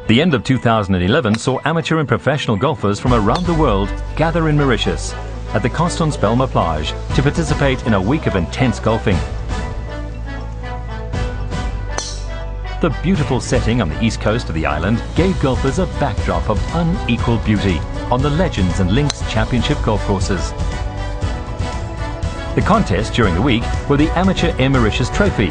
The end of 2011 saw amateur and professional golfers from around the world gather in Mauritius at the Constance Belmar plage to participate in a week of intense golfing. The beautiful setting on the east coast of the island gave golfers a backdrop of unequalled beauty on the Legends and Links Championship golf courses. The contests during the week were the Amateur Air Mauritius Trophy,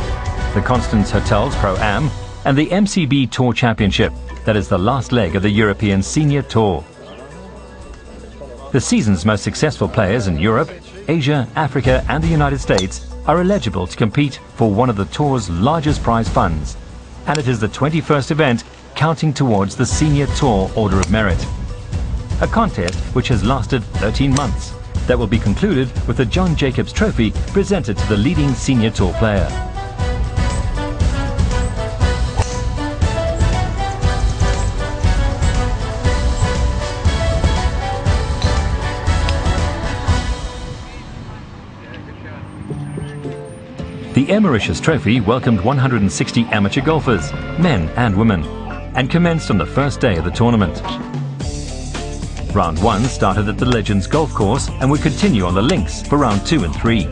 the Constance Hotels Pro-Am, and the MCB Tour Championship, that is the last leg of the European Senior Tour. The season's most successful players in Europe, Asia, Africa and the United States are eligible to compete for one of the tour's largest prize funds, and it is the 21st event counting towards the Senior Tour Order of Merit. A contest which has lasted 13 months, that will be concluded with the John Jacobs Trophy presented to the leading Senior Tour player. The Air Mauritius Trophy welcomed 160 amateur golfers, men and women, and commenced on the first day of the tournament. Round 1 started at the Legends golf course and would continue on the links for round 2 and 3.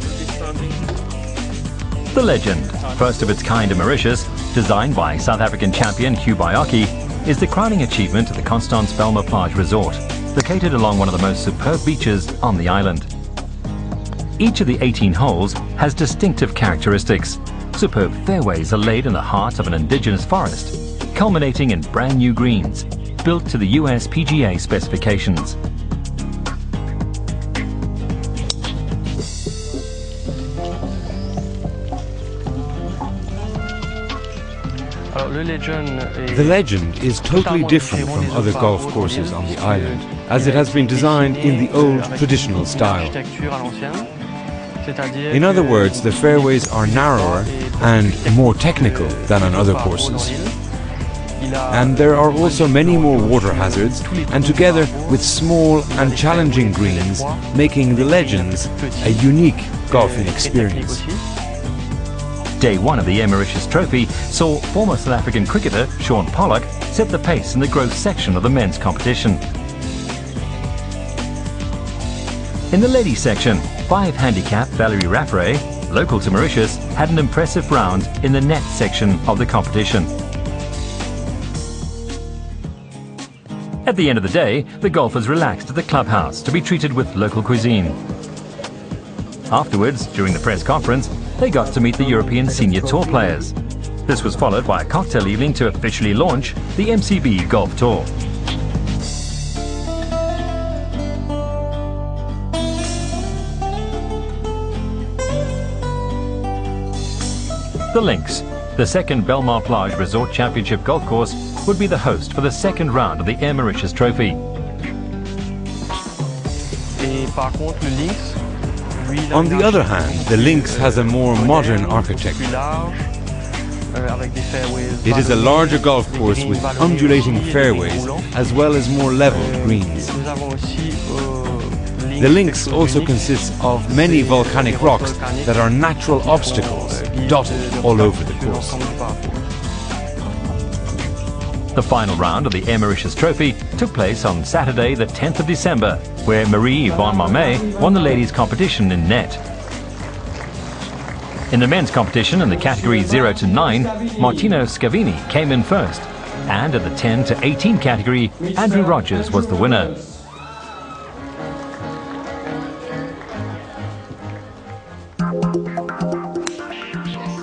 The Legend, first of its kind in Mauritius, designed by South African champion Hugh Baiocchi, is the crowning achievement of the Constance Belmar plage resort, located along one of the most superb beaches on the island. Each of the 18 holes has distinctive characteristics. Superb fairways are laid in the heart of an indigenous forest, culminating in brand new greens, built to the US PGA specifications. The Legend is totally different from other golf courses on the island, as it has been designed in the old traditional style. In other words, the fairways are narrower and more technical than on other courses. And there are also many more water hazards, and together with small and challenging greens, making the Legends a unique golfing experience. Day 1 of the Air Mauritius Trophy saw former South African cricketer Shaun Pollock set the pace in the growth section of the men's competition. In the ladies section, 5 handicap Valerie Raffray, local to Mauritius, had an impressive round in the net section of the competition. At the end of the day, the golfers relaxed at the clubhouse to be treated with local cuisine. Afterwards, during the press conference, they got to meet the European Senior Tour players. This was followed by a cocktail evening to officially launch the MCB Golf Tour. The Links, the second Belmar Plage Resort Championship golf course, would be the host for the second round of the Air Mauritius Trophy. On the other hand, the Links has a more modern architecture. It is a larger golf course with undulating fairways as well as more level greens. The Links also consists of many volcanic rocks that are natural obstacles dotted all over the course. The final round of the Air Mauritius Trophy took place on Saturday the 10th of December, where Marie-Yvonne Marmet won the ladies' competition in net. In the men's competition in the category 0 to 9, Martino Scavini came in first, and at the 10 to 18 category, Andrew Rogers was the winner.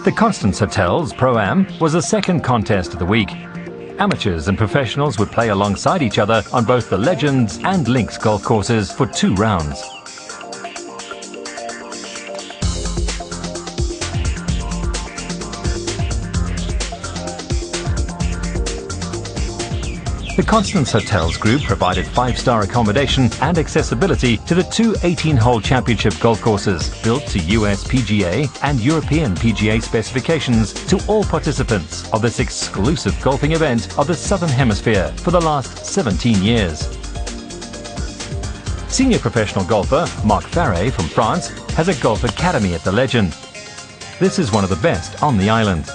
The Constance Hotels Pro-Am was the second contest of the week. Amateurs and professionals would play alongside each other on both the Legends and Links golf courses for 2 rounds. The Constance Hotels Group provided 5-star accommodation and accessibility to the 2 18-hole championship golf courses, built to US PGA and European PGA specifications, to all participants of this exclusive golfing event of the Southern Hemisphere for the last 17 years. Senior professional golfer Marc Farret from France has a golf academy at the Legend. This is one of the best on the island.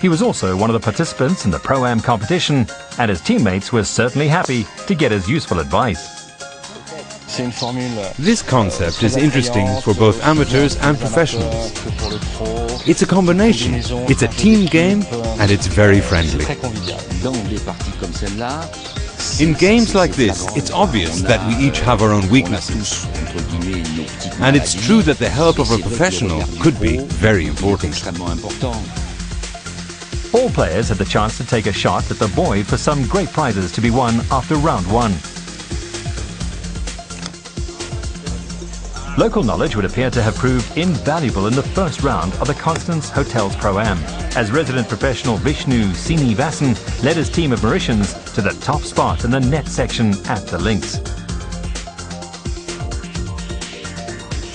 He was also one of the participants in the Pro-Am competition, and his teammates were certainly happy to get his useful advice. This concept is interesting for both amateurs and professionals. It's a combination, it's a team game, and it's very friendly. In games like this, it's obvious that we each have our own weaknesses. And it's true that the help of a professional could be very important. All players had the chance to take a shot at the void for some great prizes to be won after round one. Local knowledge would appear to have proved invaluable in the first round of the Constance Hotels Pro-Am, as resident professional Vishnu Srinivasan led his team of Mauritians to the top spot in the net section at the links.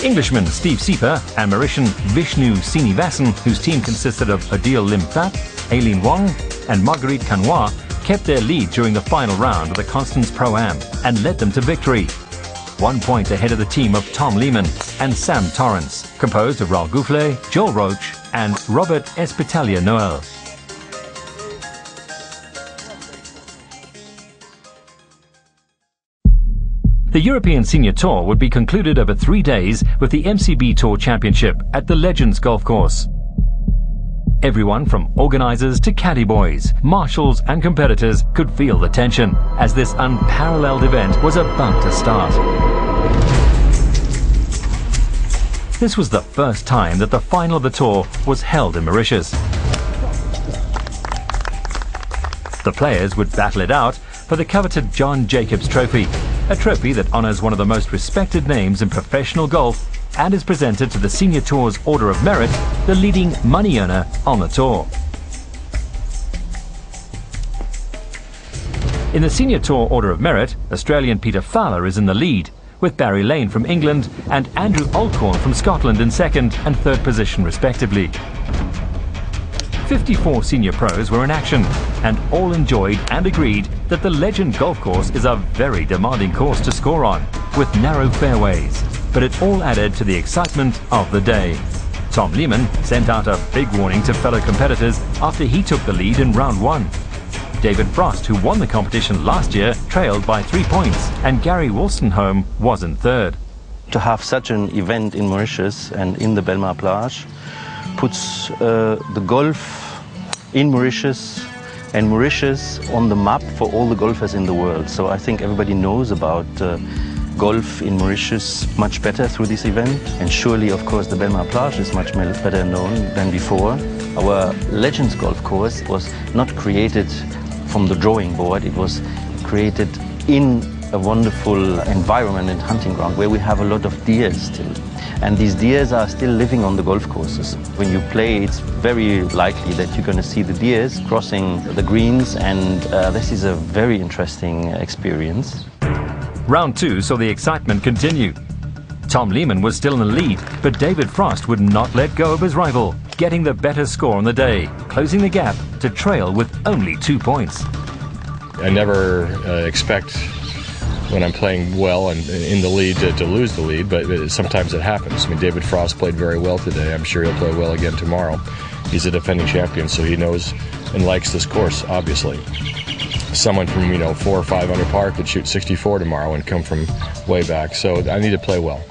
Englishman Steve Sieper and Mauritian Vishnu Srinivasan, whose team consisted of Odile Lim-Fat, Aileen Wong and Marguerite Canois, kept their lead during the final round of the Constance Pro-Am and led them to victory. 1 point ahead of the team of Tom Lehman and Sam Torrance, composed of Raoul Goufflet, Joel Roach and Robert Espitalia-Noel. The European Senior Tour would be concluded over 3 days with the MCB Tour Championship at the Legends Golf Course. Everyone from organisers to caddy boys, marshals and competitors could feel the tension as this unparalleled event was about to start. This was the first time that the final of the tour was held in Mauritius. The players would battle it out for the coveted John Jacobs Trophy, a trophy that honours one of the most respected names in professional golf and is presented to the Senior Tour's Order of Merit, the leading money earner on the tour. In the Senior Tour Order of Merit, Australian Peter Fowler is in the lead, with Barry Lane from England and Andrew Alcorn from Scotland in second and third position respectively. 54 senior pros were in action, and all enjoyed and agreed that the Legend Golf Course is a very demanding course to score on, with narrow fairways. But it all added to the excitement of the day. Tom Lehman sent out a big warning to fellow competitors after he took the lead in round one. David Frost, who won the competition last year, trailed by 3 points, and Gary Wolstenholme was in third. To have such an event in Mauritius and in the Belmar Plage puts the golf in Mauritius and Mauritius on the map for all the golfers in the world. So I think everybody knows about golf in Mauritius much better through this event, and surely of course the Belmar Plage is much better known than before. Our Legends Golf Course was not created from the drawing board, it was created in a wonderful environment and hunting ground where we have a lot of deer still. And these deers are still living on the golf courses. When you play, it's very likely that you're going to see the deers crossing the greens, and this is a very interesting experience. Round two saw the excitement continue. Tom Lehman was still in the lead, but David Frost would not let go of his rival, getting the better score on the day, closing the gap to trail with only 2 points. I never expect when I'm playing well and in the lead to lose the lead, but sometimes it happens. I mean, David Frost played very well today. I'm sure he'll play well again tomorrow. He's a defending champion, so he knows and likes this course, obviously. Someone from, 4 or 5 under par could shoot 64 tomorrow and come from way back, so I need to play well.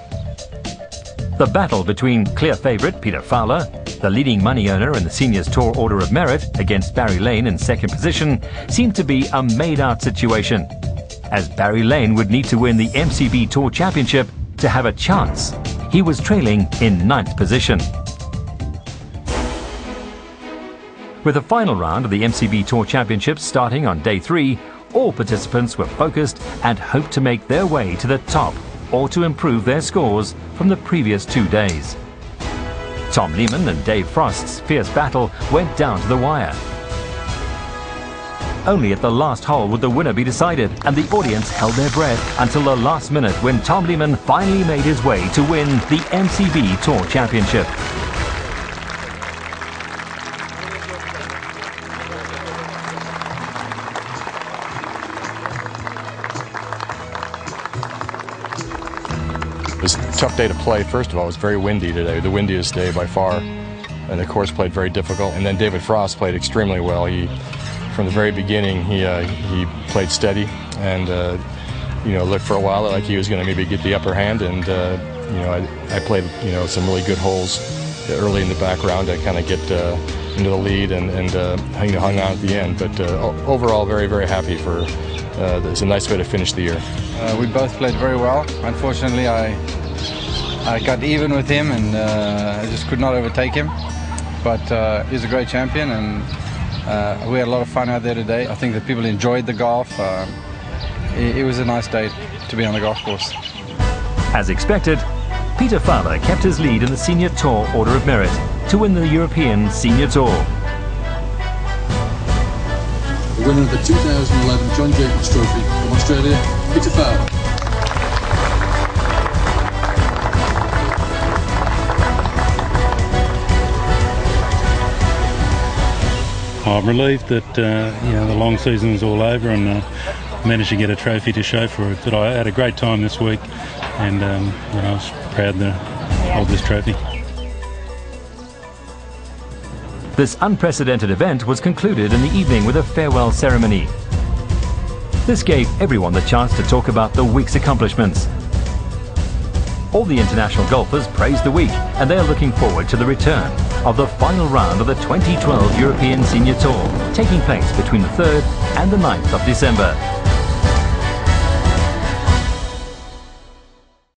The battle between clear favourite Peter Fowler, the leading money earner in the Seniors Tour Order of Merit, against Barry Lane in second position, seemed to be a made-out situation, as Barry Lane would need to win the MCB Tour Championship to have a chance. He was trailing in 9th position. With the final round of the MCB Tour Championship starting on day 3, all participants were focused and hoped to make their way to the top or to improve their scores from the previous 2 days. Tom Lehman and Dave Frost's fierce battle went down to the wire. Only at the last hole would the winner be decided, and the audience held their breath until the last minute when Tom Lehman finally made his way to win the MCB Tour Championship. It was a tough day to play. First of all, it was very windy today, the windiest day by far and the course played very difficult. And then David Frost played extremely well. From the very beginning, he played steady and looked for a while like he was going to maybe get the upper hand. And I played some really good holes early in the back round to kind of get into the lead and hung on at the end. But overall, very, very happy for. It's a nice way to finish the year. We both played very well. Unfortunately, I got even with him and I just could not overtake him. But he's a great champion, and we had a lot of fun out there today. I think that people enjoyed the golf. It was a nice day to be on the golf course. As expected, Peter Fowler kept his lead in the Senior Tour Order of Merit to win the European Senior Tour. The winner of the 2011 John Jacobs Trophy from Australia, Peter Fowler. I'm relieved that the long season is all over and managed to get a trophy to show for it. But I had a great time this week, and I was proud to hold this trophy. This unprecedented event was concluded in the evening with a farewell ceremony. This gave everyone the chance to talk about the week's accomplishments. All the international golfers praised the week, and they are looking forward to the return of the final round of the 2012 European Senior Tour, taking place between the 3rd and the 9th of December.